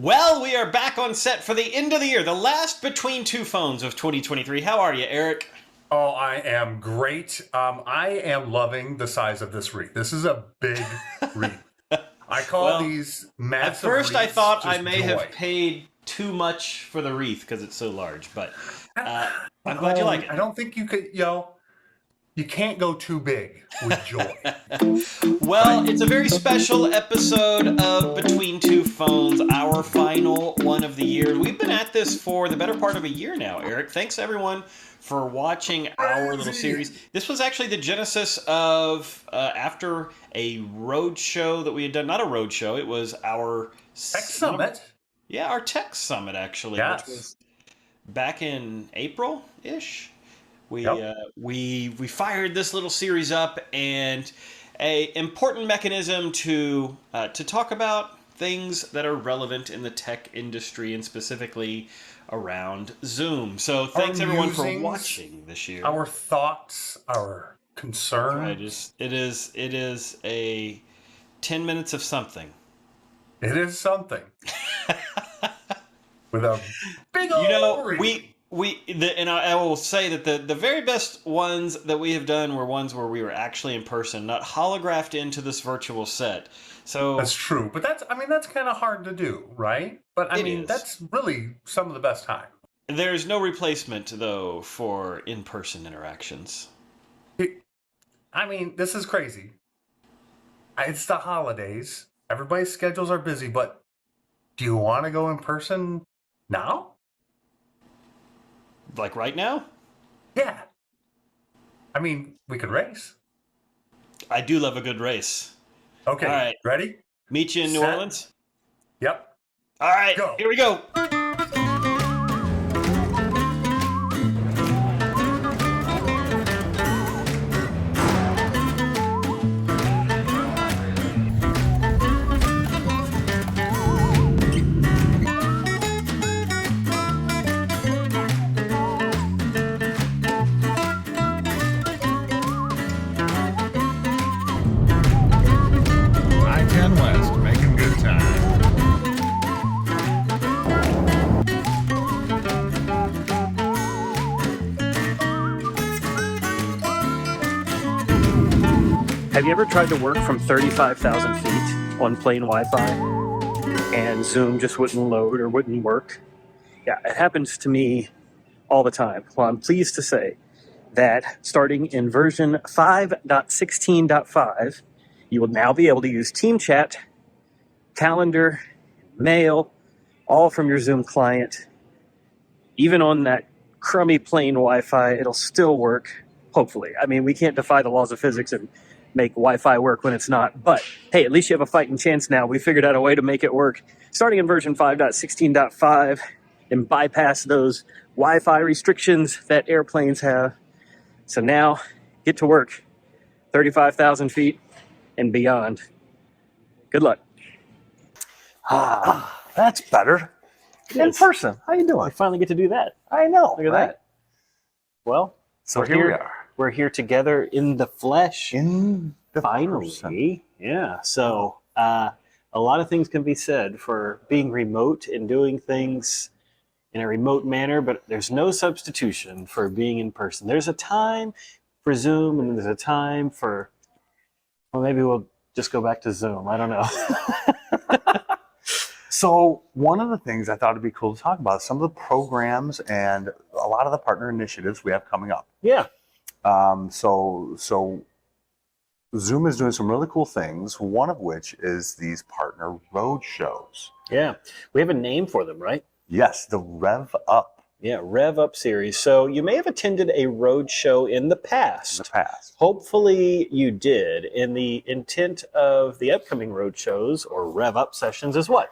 Well, we are back on set for the end of the year, the last between two phones of 2023. How are you, Eric? Oh, I am great. I am loving the size of this wreath. This is a big wreath. I call Well, these at massive first I wreaths thought I just may have joy. paid too much for the wreath because it's so large, but I'm glad you like Oh, it. I don't think you could, you can't go too big with joy, Well, right? it's a very special episode of Between Two Phones, our final one of the year. We've been at this for the better part of a year now, Eric. Thanks everyone for watching our little Crazy. series. This was actually the genesis of after a road show that we had done. Not a road show, it was our Tech Summit. our tech summit actually, which Yes. was back in April-ish. We Yep. we fired this little series up, and a important mechanism to talk about things that are relevant in the tech industry and specifically around Zoom. So Our thanks everyone for musings, watching this year. our thoughts, our That's right. concerns. It is a 10 minutes of something. It is something with a big You know, old wreath. and I will say that the very best ones that we have done were ones where we were actually in person, not holographed into this virtual set. So That's true, but that's kind of hard to do, right? But it is. that's really some of the best time. There's no replacement though for in-person interactions. It- this is crazy. It's the holidays. Everybody's schedules are busy, but do you want to go in person now? Like right now, Yeah. We could race. I do love a good race. Okay, All right, ready? meet you in New Set. Orleans. Yep. All right, Go. here we go. I-10 West, making good time. Have you ever tried to work from 35,000 feet on plain Wi-Fi and Zoom just wouldn't load or wouldn't work? Yeah, it happens to me all the time. Well, I'm pleased to say that starting in version 5.16.5, you will now be able to use Team Chat, Calendar, Mail, all from your Zoom client. Even on that crummy plain Wi-Fi, it'll still work, hopefully. We can't defy the laws of physics and make Wi-Fi work when it's not. But hey, at least you have a fighting chance now. We figured out a way to make it work starting in version 5.16.5 and bypass those Wi-Fi restrictions that airplanes have. So now, get to work. 35,000 feet and beyond. Good luck. That's better. In Yes. person. How you I doing? finally get to do that. I know. Look at right? that. Well, So we're here we are. We're here together in the flesh. In the Finally. person. Yeah. So a lot of things can be said for being remote and doing things in a remote manner, but there's no substitution for being in person. There's a time for Zoom and there's a time for, well, maybe we'll just go back to Zoom. I don't know. So one of the things I thought would be cool to talk about is some of the programs and a lot of the partner initiatives we have coming up. Yeah. So Zoom is doing some really cool things, one of which is these partner road shows. Yeah. We have a name for them, right? Yes, the Rev Up Yeah, Rev Up series. So you may have attended a road show in the in past. the past. Hopefully you did. And the intent of the upcoming road shows or Rev Up sessions is what?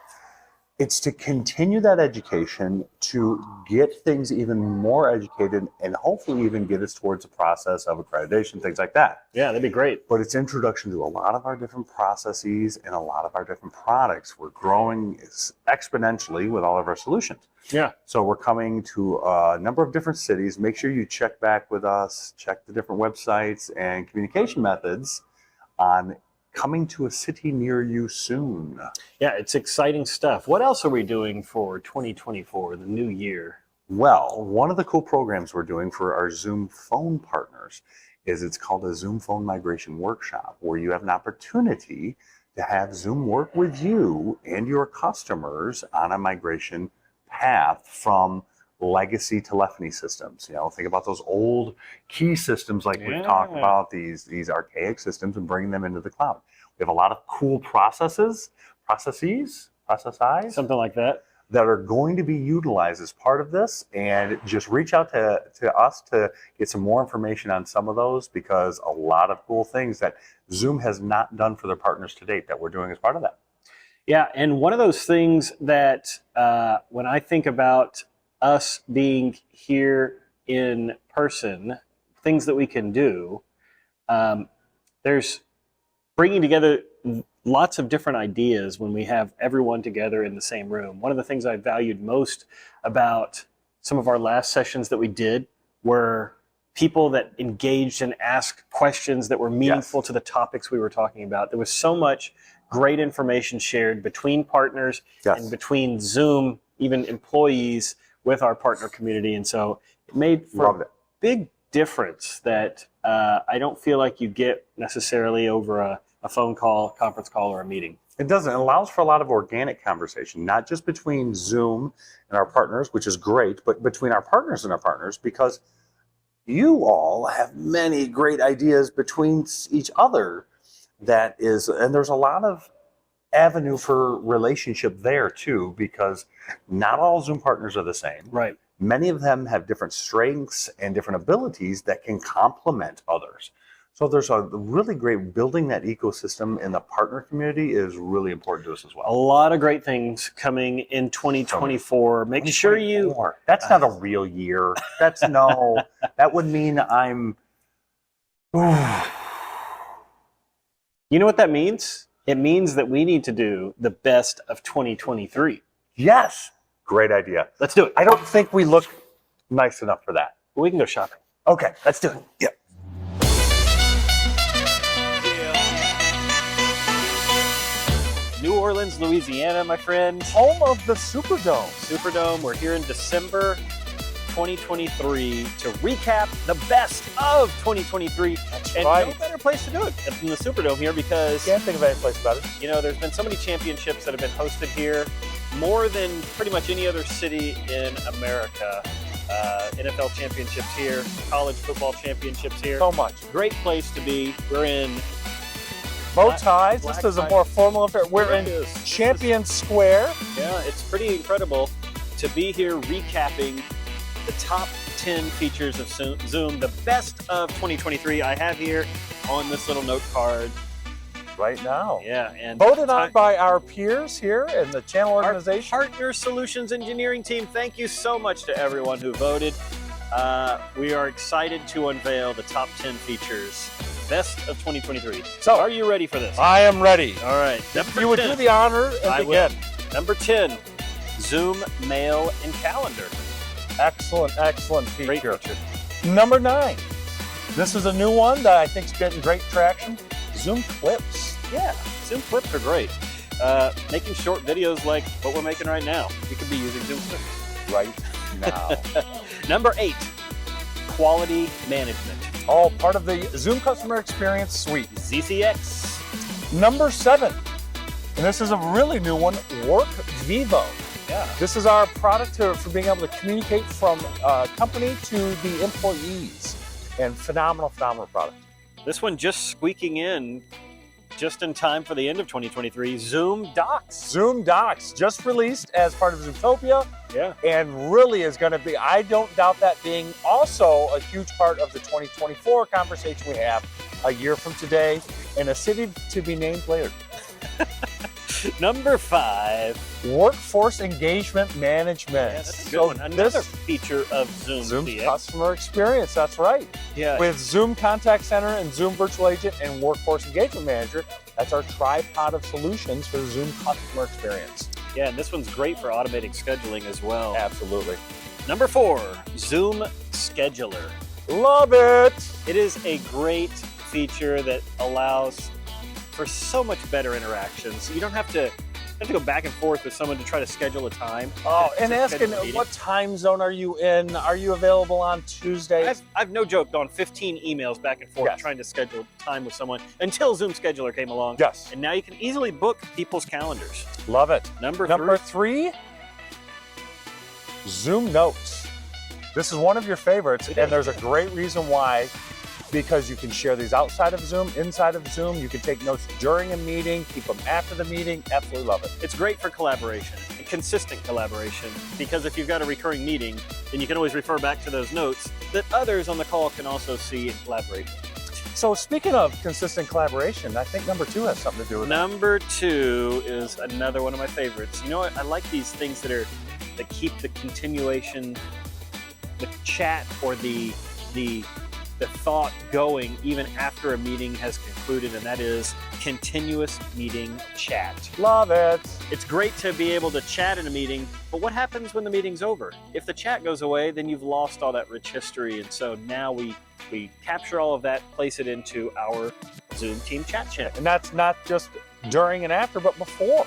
It's to continue that education, to get things even more educated, and hopefully even get us towards the process of accreditation, things like that. Yeah, that'd be great. But it's introduction to a lot of our different processes and a lot of our different products. We're growing exponentially with all of our solutions. Yeah. So we're coming to a number of different cities. Make sure you check back with us, check the different websites and communication methods on coming to a city near you soon. Yeah, it's exciting stuff. What else are we doing for 2024, the new year? Well, one of the cool programs we're doing for our Zoom phone partners is it's called a Zoom phone migration workshop, where you have an opportunity to have Zoom work with you and your customers on a migration path from legacy telephony systems. Think about those old key systems like we've talked about, these archaic systems, and bringing them into the cloud. We have a lot of cool processes, Something like that. that are going to be utilized as part of this, and just reach out to us to get some more information on some of those, because a lot of cool things that Zoom has not done for their partners to date that we're doing as part of that. Yeah, and one of those things that when I think about us being here in person, things that we can do, there's bringing together lots of different ideas when we have everyone together in the same room. One of the things I valued most about some of our last sessions that we did were people that engaged and asked questions that were meaningful to the topics we were talking about. There was so much great information shared between partners and between Zoom, even employees, with our partner community. And so it made for a big difference that I don't feel like you get necessarily over a phone call, conference call, or a meeting. It doesn't. It allows for a lot of organic conversation, not just between Zoom and our partners, which is great, but between our partners and our partners, because you all have many great ideas between each other. And there's a lot of avenue for relationship there too, because not all Zoom partners are the same. Right. Many of them have different strengths and different abilities that can complement others. So there's a really great building that ecosystem in the partner community is really important to us as well. A lot of great things coming in 2024. Make sure you... That's not a real year. That would mean I'm... You know what that means? It means that we need to do the best of 2023. Yes. Great idea. Let's do it. I don't think we look nice enough for that. We can go shopping. Okay, let's do it. Yep. New Orleans, Louisiana, my friend. Home of the Superdome. Superdome. We're here in December 2023 to recap the best of 2023. That's and right. no better place to do it than the Superdome here, because Can't think of any place better. there's been so many championships that have been hosted here, more than pretty much any other city in America. NFL championships here, college football championships here. So much. Great place to be. We're in Bow ties. This is a more formal affair. We're in Champion Square. Yeah, it's pretty incredible to be here recapping the top 10 features of Zoom, the best of 2023. I have here on this little note card Right now. Yeah, and voted on by our peers here in the channel organization. Our Partner Solutions Engineering team. Thank you so much to everyone who voted. We are excited to unveil the top 10 features, best of 2023. So, are you ready for this? I am ready. All right. Number You would 10. do the honor I and will. begin. Number 10, Zoom Mail and Calendar. Excellent, excellent feature. Great feature. Number 9. This is a new one that I think is getting great traction. Zoom Clips. Yeah, Zoom Clips are great. Making short videos like what we're making right now. We could be using Zoom Clips. Right now. Number 8, Quality Management. All part of the Zoom Customer Experience Suite. ZCX. Number 7. And this is a really new one, Work Vivo. Yeah. This is our product for being able to communicate from company to the employees. And phenomenal, phenomenal product. This one just squeaking in just in time for the end of 2023, Zoom Docs. Zoom Docs, just released as part of Zoomtopia. Yeah. And really is going to be, I don't doubt that being also a huge part of the 2024 conversation we have a year from today, in a city to be named later. Number 5, Workforce Engagement Management. Yeah, that's a good one. Another feature of Zoom CX. Customer Experience, that's right. Yeah. With Zoom Contact Center and Zoom Virtual Agent and Workforce Engagement Manager, that's our tripod of solutions for the Zoom customer experience. Yeah, and this one's great for automating scheduling as well. Absolutely. Number 4, Zoom Scheduler. Love it. It is a great feature that allows for so much better interactions. You don't have to go back and forth with someone to try to schedule a time. Oh, and to asking schedule a meeting. what time zone are you in? Are you available on Tuesday? I've no joke gone 15 emails back and forth Yes. trying to schedule time with someone until Zoom Scheduler came along. Yes. And now you can easily book people's calendars. Love it. Number three, Zoom Notes. This is one of your favorites, and there's a great reason why. Because you can share these outside of Zoom, inside of Zoom. You can take notes during a meeting, keep them after the meeting. Absolutely love it. It's great for collaboration, consistent collaboration, because if you've got a recurring meeting, then you can always refer back to those notes that others on the call can also see and collaborate. So speaking of consistent collaboration, I think number 2 has something to do with Number 2 is another one of my favorites. You know what? I like these things that keep the continuation, the chat or the thought going even after a meeting has concluded, and that is continuous meeting chat. Love it. It's great to be able to chat in a meeting, but what happens when the meeting's over? If the chat goes away, then you've lost all that rich history, and so now we capture all of that, place it into our Zoom team chat channel. And that's not just during and after, but before.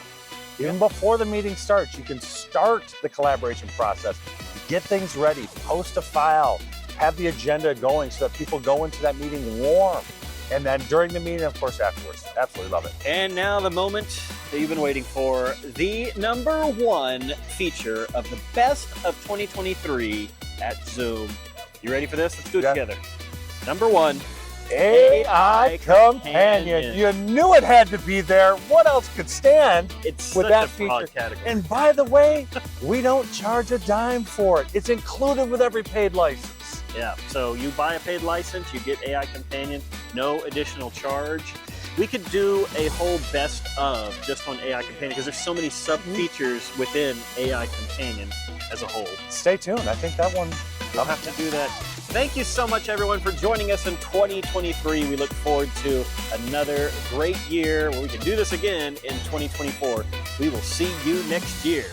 Even before the meeting starts, you can start the collaboration process, get things ready, post a file, have the agenda going so that people go into that meeting warm. And then during the meeting, of course, afterwards. Absolutely love it. And now the moment that you've been waiting for, the number 1 feature of the best of 2023 at Zoom. You ready for this? Let's do it together. Number 1, AI Companion. You knew it had to be there. What else could stand It's with such that a feature? broad category. And by the way, we don't charge a dime for it. It's included with every paid license. Yeah, so you buy a paid license, you get AI Companion, no additional charge. We could do a whole best of just on AI Companion because there's so many sub-features within AI Companion as a whole. Stay tuned. I think that one... We'll have to do that. Thank you so much, everyone, for joining us in 2023. We look forward to another great year where we can do this again in 2024. We will see you next year.